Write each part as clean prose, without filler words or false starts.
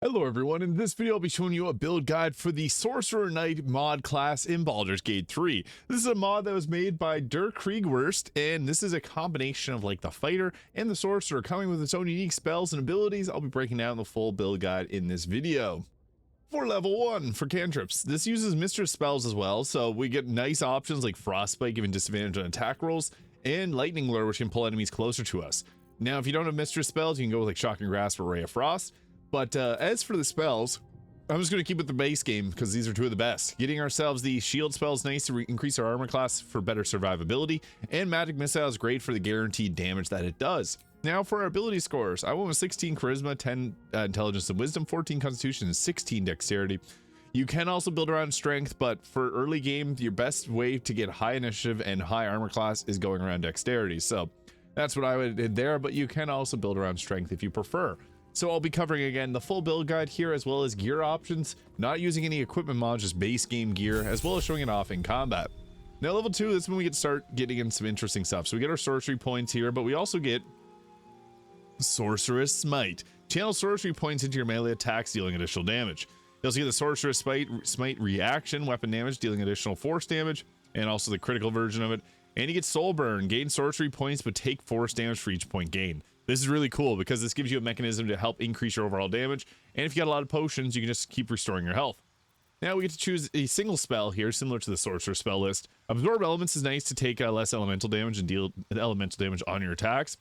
Hello everyone, in this video I'll be showing you a build guide for the Sorcerer-Knight mod class in Baldur's Gate 3. This is a mod that was made by DerKriegWurst, and this is a combination of like the fighter and the sorcerer coming with its own unique spells and abilities. I'll be breaking down the full build guide in this video. For level 1, for cantrips, this uses mistress spells as well, so we get nice options like Frostbite giving disadvantage on attack rolls, and Lightning Lure which can pull enemies closer to us. Now if you don't have mistress spells, you can go with like Shocking Grasp or Ray of Frost. But as for the spells, I'm just going to keep with the base game because these are two of the best. Getting ourselves the shield spell is nice to increase our armor class for better survivability, and magic missile is great for the guaranteed damage that it does. Now for our ability scores, I went with 16 charisma, 10 intelligence and wisdom, 14 constitution, and 16 dexterity. You can also build around strength, but for early game, your best way to get high initiative and high armor class is going around dexterity. So that's what I would do there, but you can also build around strength if you prefer. So I'll be covering again the full build guide here, as well as gear options, not using any equipment mods, just base game gear, as well as showing it off in combat. Now level 2, this is when we start getting in some interesting stuff. So we get our sorcery points here, but we also get Sorcerer's Smite. Channel sorcery points into your melee attacks, dealing additional damage. You also get the Sorcerer's Smite reaction, weapon damage, dealing additional force damage, and also the critical version of it. And you get Soul Burn, gain sorcery points, but take force damage for each point gained. This is really cool because this gives you a mechanism to help increase your overall damage, and if you got a lot of potions, you can just keep restoring your health. Now we get to choose a single spell here, similar to the sorcerer spell list. Absorb Elements is nice to take less elemental damage and deal elemental damage on your attacks.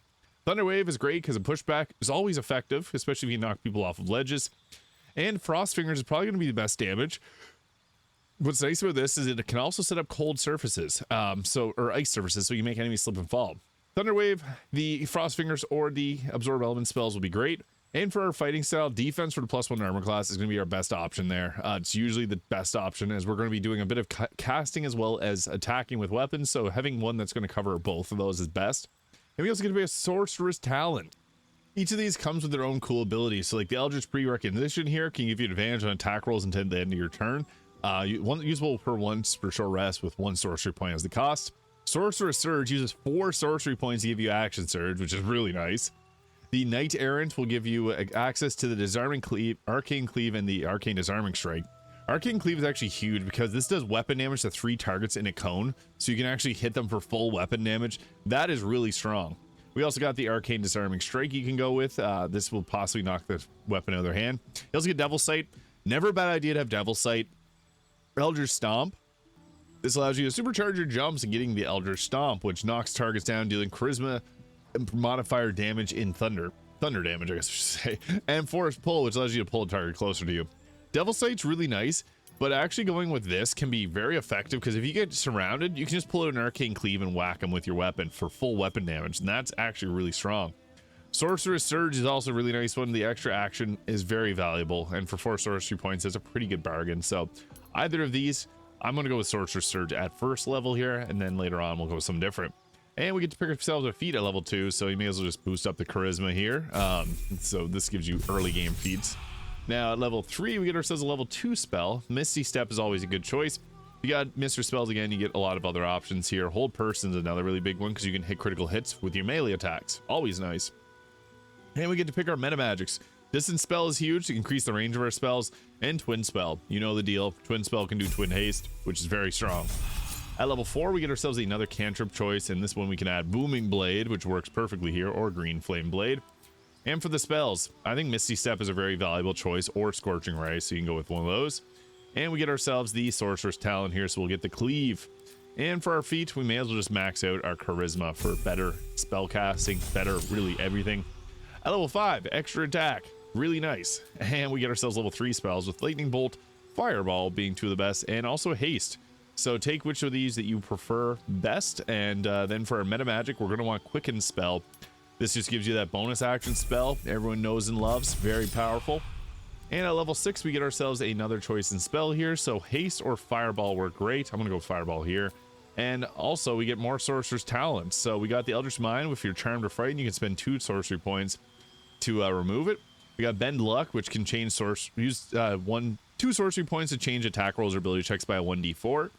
Thunder Wave is great because a pushback is always effective, especially if you knock people off of ledges. And Frost Fingers is probably going to be the best damage. What's nice about this is it can also set up cold surfaces, or ice surfaces, so you make enemies slip and fall. Thunder Wave, the Frost Fingers, or the Absorb Element spells will be great. And for our fighting style, defense for the +1 armor class is going to be our best option there. It's usually the best option, as we're going to be doing a bit of casting as well as attacking with weapons, so having one that's going to cover both of those is best. And we also get to be a Sorcerer's Talent. Each of these comes with their own cool abilities, so like the Eldritch Pre-Recognition here can give you advantage on attack rolls until the end of your turn. Usable per once per short rest with 1 sorcery point as the cost. Sorcerer's Surge uses 4 sorcery points to give you action surge, which is really nice. The Knight Errant will give you access to the Disarming Cleave, Arcane Cleave, and the Arcane Disarming Strike. Arcane Cleave is actually huge because this does weapon damage to 3 targets in a cone, so you can actually hit them for full weapon damage. That is really strong. We also got the Arcane Disarming Strike you can go with. This will possibly knock the weapon out of their hand. You also get Devil Sight. Never a bad idea to have Devil Sight. Eldritch Stomp. This allows you to supercharge your jumps and getting the Eldritch Stomp, which knocks targets down, dealing charisma and modifier damage in thunder damage, I guess I should say, and Force Pull, which allows you to pull a target closer to you. Devil Sight's really nice, but actually going with this can be very effective because if you get surrounded, you can just pull out an Arcane Cleave and whack them with your weapon for full weapon damage, and that's actually really strong. Sorcerer's Surge is also a really nice one. The extra action is very valuable, and for 4 sorcery points, it's a pretty good bargain. So either of these, I'm going to go with Sorcerer's Surge at first level here, and then later on we'll go with something different. And we get to pick ourselves a feat at level 2, so you may as well just boost up the charisma here. So this gives you early game feats. Now at level 3, we get ourselves a level 2 spell. Misty Step is always a good choice. If you got Mr. Spells again, you get a lot of other options here. Hold Person is another really big one because you can hit critical hits with your melee attacks. Always nice. And we get to pick our Metamagics. Distance Spell is huge to increase the range of our spells, and Twin Spell. You know the deal. Twin Spell can do Twin Haste, which is very strong. At level 4, we get ourselves another cantrip choice, and this one we can add Booming Blade, which works perfectly here, or Green Flame Blade. And for the spells, I think Misty Step is a very valuable choice, or Scorching Ray, so you can go with one of those. And we get ourselves the Sorcerer's Talent here, so we'll get the Cleave. And for our feat, we may as well just max out our charisma for better spell casting, better really everything. At level 5, extra attack. Really nice. And we get ourselves level 3 spells with Lightning Bolt, Fireball being 2 of the best, and also Haste. So take which of these that you prefer best, and then for our Metamagic, we're going to want Quicken Spell. This just gives you that bonus action spell everyone knows and loves. Very powerful. And at level 6, we get ourselves another choice in spell here. So Haste or Fireball work great. I'm going to go Fireball here. And also, we get more Sorcerer's Talent. So we got the Eldritch Mind. If you're Charmed or Frightened, you can spend 2 sorcery points to remove it. We got Bend Luck, which can change use 2 sorcery points to change attack rolls or ability checks by a 1d4.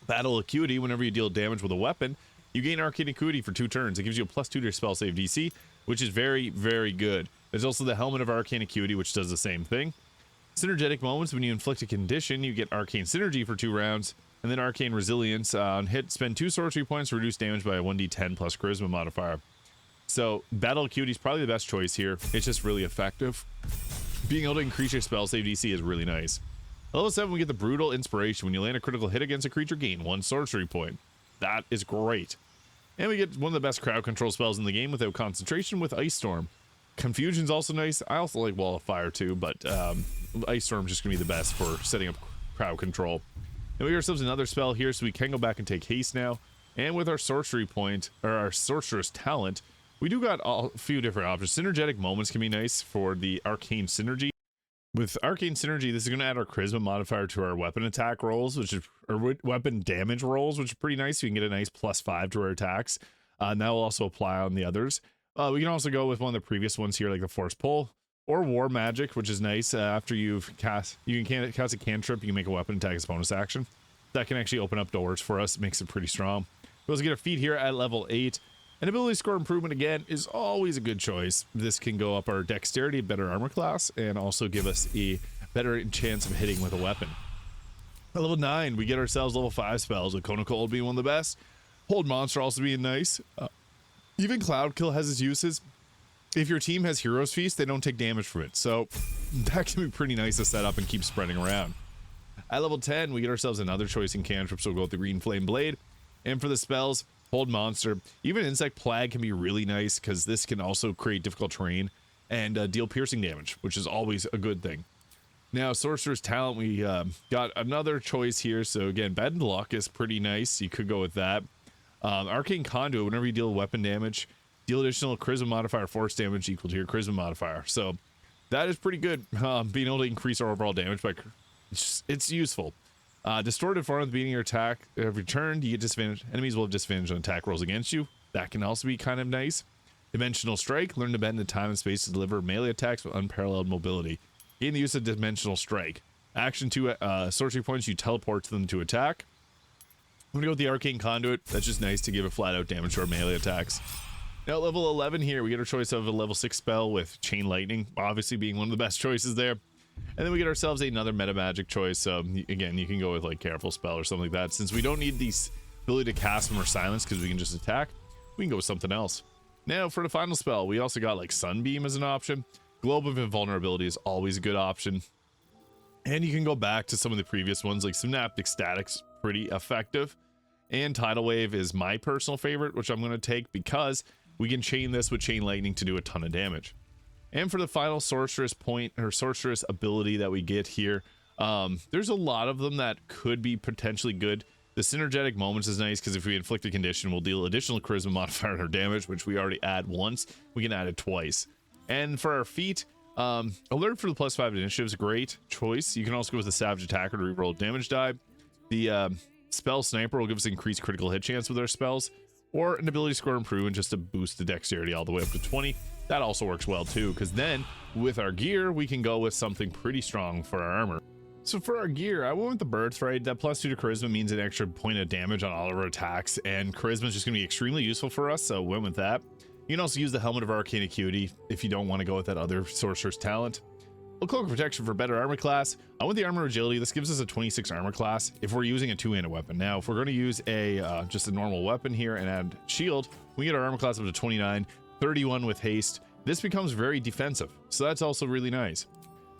Battle Acuity, whenever you deal damage with a weapon, you gain Arcane Acuity for 2 turns. It gives you a +2 to your spell save DC, which is very, very good. There's also the Helmet of Arcane Acuity, which does the same thing. Synergetic Moments, when you inflict a condition, you get Arcane Synergy for 2 rounds, and then Arcane Resilience. On hit, spend 2 sorcery points to reduce damage by a 1d10 plus Charisma modifier. So Battle Acuity is probably the best choice here. It's just really effective. Being able to increase your spell save DC is really nice. At level 7, we get the Brutal Inspiration. When you land a critical hit against a creature, gain 1 sorcery point. That is great. And we get one of the best crowd control spells in the game without concentration with Ice Storm. Confusion's also nice. I also like Wall of Fire too, but Ice Storm's just gonna be the best for setting up crowd control. And we get ourselves another spell here, so we can go back and take haste now. And with our sorcery point, or our sorcerer's talent, we do got a few different options. Synergetic Moments can be nice for the Arcane Synergy. With Arcane Synergy, this is going to add our Charisma modifier to our weapon attack rolls, or weapon damage rolls, which is pretty nice. So we can get a nice +5 to our attacks. And that will also apply on the others. We can also go with one of the previous ones here, like the Force Pull, or War Magic, which is nice. After you've cast a cantrip, you can make a weapon attack as bonus action. That can actually open up doors for us. It makes it pretty strong. We also get a feat here at level 8. And ability score improvement, again, is always a good choice. This can go up our dexterity, better armor class, and also give us a better chance of hitting with a weapon. At level 9, we get ourselves level 5 spells, with Cone Cold being one of the best. Hold Monster also being nice. Even Cloud Kill has its uses. If your team has Hero's Feast, they don't take damage from it. So that can be pretty nice to set up and keep spreading around. At level 10, we get ourselves another choice in cantrips, so we'll go with the Green Flame Blade. And for the spells, Hold Monster. Even Insect Plague can be really nice because this can also create difficult terrain and deal piercing damage, which is always a good thing. Now, Sorcerer's Talent, we got another choice here. So again, Bed and Luck is pretty nice. You could go with that. Arcane Conduit, whenever you deal weapon damage, deal additional Charisma modifier force damage equal to your Charisma modifier. So that is pretty good. Being able to increase our overall damage by it's useful. Distorted form at the beginning of your attack. Every turn, you get disadvantage. Enemies will have disadvantage on attack rolls against you. That can also be kind of nice. Dimensional Strike. Learn to bend the time and space to deliver melee attacks with unparalleled mobility. Gain the use of Dimensional Strike. Action 2 sorcery points, you teleport them to attack. I'm gonna go with the Arcane Conduit. That's just nice to give a flat out damage to our melee attacks. Now, at level 11 here, we get our choice of a level 6 spell with Chain Lightning, obviously being one of the best choices there. And then we get ourselves another Metamagic choice. So again, you can go with like Careful Spell or something like that. Since we don't need the ability to cast them or silence because we can just attack, we can go with something else. Now for the final spell, we also got like Sunbeam as an option. Globe of Invulnerability is always a good option. And you can go back to some of the previous ones, like Synaptic Static's pretty effective. And Tidal Wave is my personal favorite, which I'm going to take because we can chain this with Chain Lightning to do a ton of damage. And for the final sorceress point or sorceress ability that we get here, there's a lot of them that could be potentially good. The Synergetic Moments is nice because if we inflict a condition, we'll deal additional Charisma modifier on our damage, which we already add once. We can add it twice. And for our feat, Alert for the +5 initiative is a great choice. You can also go with the Savage Attacker to reroll damage die. The Spell Sniper will give us increased critical hit chance with our spells, or an ability score improvement just to boost the dexterity all the way up to 20. That also works well too, because then with our gear, we can go with something pretty strong for our armor. So for our gear, I went with the Birthright. That +2 to Charisma means an extra point of damage on all of our attacks, and Charisma is just going to be extremely useful for us, so went with that. You can also use the Helmet of Arcane Acuity if you don't want to go with that other Sorcerer's Talent. A Cloak of Protection for better armor class. I want the Armor Agility. This gives us a 26 armor class if we're using a two-handed weapon. Now, if we're going to use a just a normal weapon here and add shield, we get our armor class up to 29, 31 with haste. This becomes very defensive, so that's also really nice.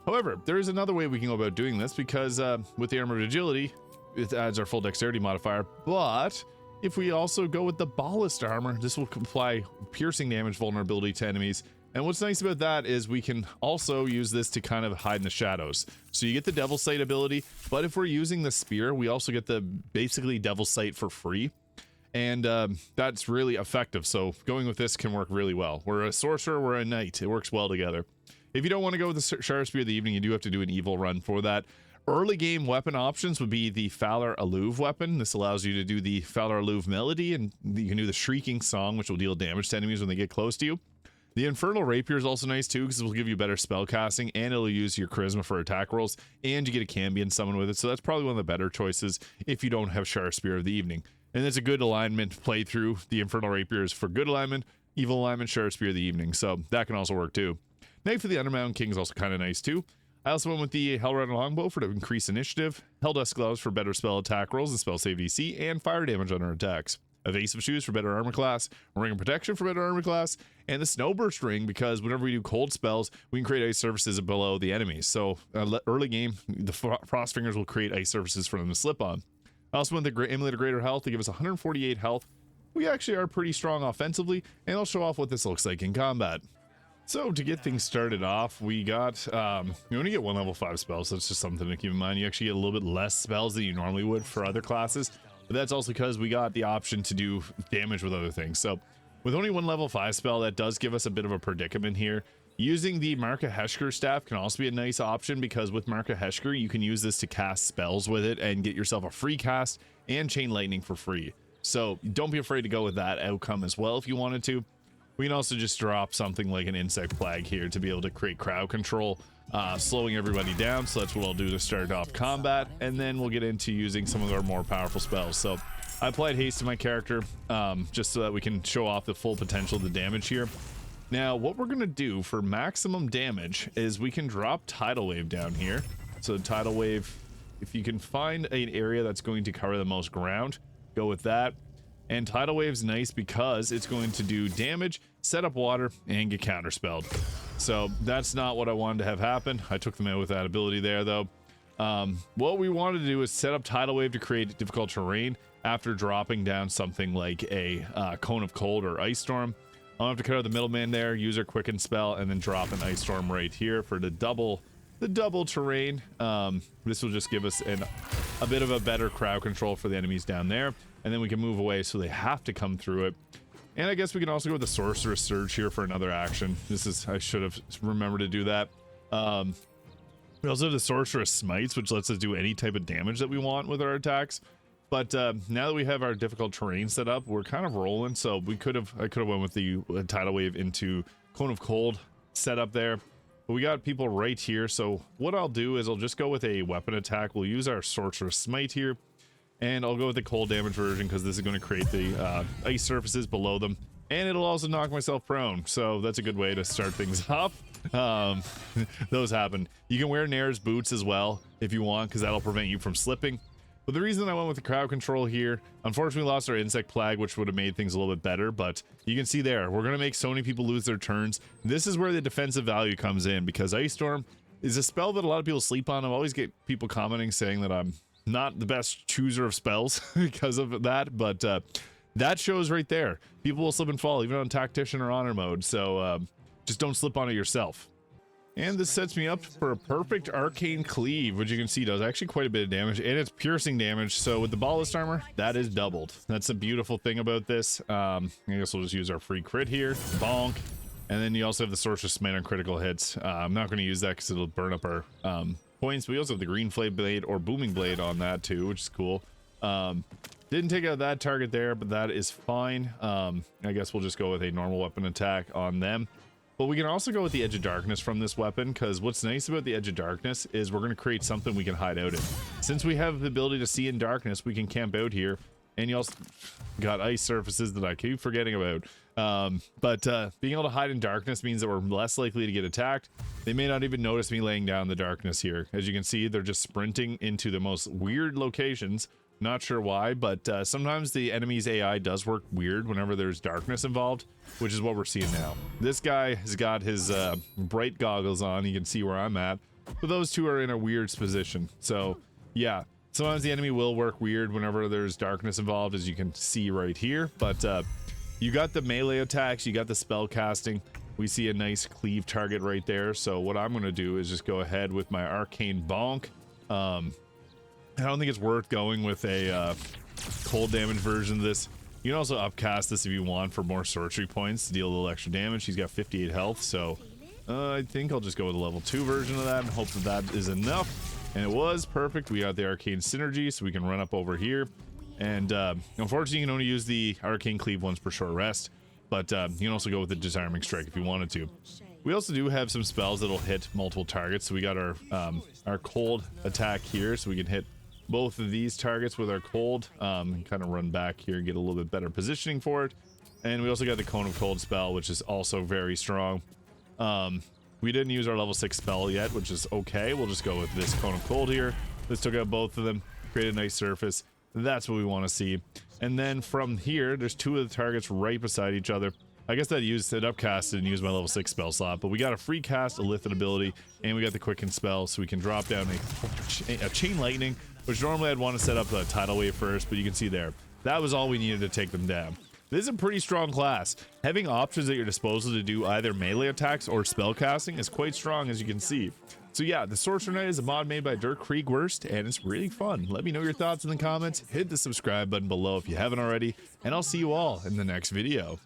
However, there is another way we can go about doing this because with the Armored Agility, it adds our full dexterity modifier, but if we also go with the Ballast Armor, this will apply piercing damage vulnerability to enemies. And what's nice about that is we can also use this to kind of hide in the shadows. So you get the Devil's Sight ability, but if we're using the Spear, we also get the basically Devil's Sight for free. And that's really effective. So going with this can work really well. We're a sorcerer, we're a knight. It works well together. If you don't want to go with the Sharp Spear of the Evening, you do have to do an evil run for that. Early game weapon options would be the Falar Alluve weapon. This allows you to do the Falar Alluve melody, and you can do the Shrieking Song, which will deal damage to enemies when they get close to you. The Infernal Rapier is also nice too, because it will give you better spell casting, and it'll use your Charisma for attack rolls, and you get a Cambion summon with it, so that's probably one of the better choices if you don't have Sharp Spear of the Evening. And it's a good alignment playthrough. The Infernal Rapier is for good alignment, evil alignment, Sharp Spear of the Evening, so that can also work too. Knife of the Undermountain King is also kind of nice too. I also went with the Hellrider Longbow for to increase initiative, Helldust Gloves for better spell attack rolls and spell save DC, and fire damage on our attacks. Evasive Shoes for better armor class, Ring of Protection for better armor class, and the Snowburst Ring because whenever we do cold spells, we can create ice surfaces below the enemies. So early game, the Frost Fingers will create ice surfaces for them to slip on. I also went the Amulet of Greater Health to give us 148 health. We actually are pretty strong offensively, and I'll show off what this looks like in combat. So to get things started off, we got, you only get 1 level 5 spells, so that's just something to keep in mind. You actually get a little bit less spells than you normally would for other classes, but that's also because we got the option to do damage with other things. So with only 1 level 5 spell, that does give us a bit of a predicament here. Using the Marka Heshker staff can also be a nice option because with Marka Heshker, you can use this to cast spells with it and get yourself a free cast and chain lightning for free. So don't be afraid to go with that outcome as well if you wanted to. We can also just drop something like an insect plague here to be able to create crowd control, slowing everybody down. So that's what I'll do to start off combat, and then we'll get into using some of our more powerful spells. So I applied haste to my character just so that we can show off the full potential of the damage here. Now what we're gonna do for maximum damage is we can drop Tidal Wave down here. So Tidal Wave, if you can find an area that's going to cover the most ground, go with that. And Tidal Wave's nice because it's going to do damage, set up water, and get counterspelled. So that's not what I wanted to have happen. I took them out with that ability there though. What we wanted to do is set up Tidal Wave to create difficult terrain after dropping down something like a Cone of Cold or Ice Storm. I'll have to cut out the middleman there, use our Quicken spell, and then drop an Ice Storm right here for the double terrain. This will just give us a bit of a better crowd control for the enemies down there, and then we can move away so they have to come through it. And I guess we can also go with the Sorcerer's Surge here for another action. I should have remembered to do that. We also have the Sorcerer's Smites, which lets us do any type of damage that we want with our attacks. But now that we have our difficult terrain set up, we're kind of rolling. So I could have went with the Tidal Wave into Cone of Cold setup there. But we got people right here. So what I'll do is I'll just go with a weapon attack. We'll use our Sorcerer's Smite here. And I'll go with the cold damage version because this is going to create the ice surfaces below them. And it'll also knock myself prone. So that's a good way to start things off. Those happen. You can wear Nair's boots as well if you want, because that'll prevent you from slipping. But the reason I went with the crowd control here, unfortunately we lost our insect plague, which would have made things a little bit better, but you can see there, we're going to make so many people lose their turns. This is where the defensive value comes in, because Ice Storm is a spell that a lot of people sleep on. I always get people commenting saying that I'm not the best chooser of spells because of that, but that shows right there. People will slip and fall, even on Tactician or Honor mode, so just don't slip on it yourself. And this sets me up for a perfect Arcane Cleave, which you can see does actually quite a bit of damage, and it's piercing damage. So with the Ballast Armor, that is doubled. That's a beautiful thing about this. I guess we'll just use our free crit here, bonk, and then you also have the Sorcerer's Smite on critical hits. I'm not going to use that because it'll burn up our points. We also have the Green Flame Blade or Booming Blade on that too, which is cool. Didn't take out that target there, but that is fine. I guess we'll just go with a normal weapon attack on them. But we can also go with the Edge of Darkness from this weapon, because what's nice about the Edge of Darkness is we're going to create something we can hide out in. Since we have the ability to see in darkness, we can camp out here, and you also got ice surfaces that I keep forgetting about. Being able to hide in darkness means that we're less likely to get attacked. They may not even notice me laying down the darkness here. As you can see, they're just sprinting into the most weird locations. Not sure why, but sometimes the enemy's AI does work weird whenever there's darkness involved, which is what we're seeing now. This guy has got his bright goggles on. You can see where I'm at, but those two are in a weird position. So yeah, sometimes the enemy will work weird whenever there's darkness involved, as you can see right here. But you got the melee attacks, you got the spell casting. We see a nice cleave target right there. So what I'm going to do is just go ahead with my Arcane Bonk. I don't think it's worth going with a cold damage version of this. You can also upcast this if you want for more sorcery points to deal a little extra damage. He's got 58 health, so I think I'll just go with a level 2 version of that and hope that that is enough. And it was perfect. We got the Arcane Synergy, so we can run up over here. And unfortunately, you can only use the Arcane Cleave once per short rest, but you can also go with the Disarming Strike if you wanted to. We also do have some spells that'll hit multiple targets. So we got our cold attack here, so we can hit both of these targets with our cold, and kind of run back here and get a little bit better positioning for it. And we also got the Cone of Cold spell, which is also very strong. We didn't use our level 6 spell yet, which is okay. We'll just go with this Cone of Cold here. This took out both of them, created a nice surface. That's what we want to see. And then from here, there's 2 of the targets right beside each other. I guess that used it upcasted and used my level 6 spell slot, but we got a free cast, a Lithid ability, and we got the Quicken spell, so we can drop down a Chain Lightning, which normally I'd want to set up the Tidal Wave first, but you can see there. That was all we needed to take them down. This is a pretty strong class. Having options at your disposal to do either melee attacks or spell casting is quite strong, as you can see. So yeah, the Sorcerer Knight is a mod made by DerKriegWurst, and it's really fun. Let me know your thoughts in the comments, hit the subscribe button below if you haven't already, and I'll see you all in the next video.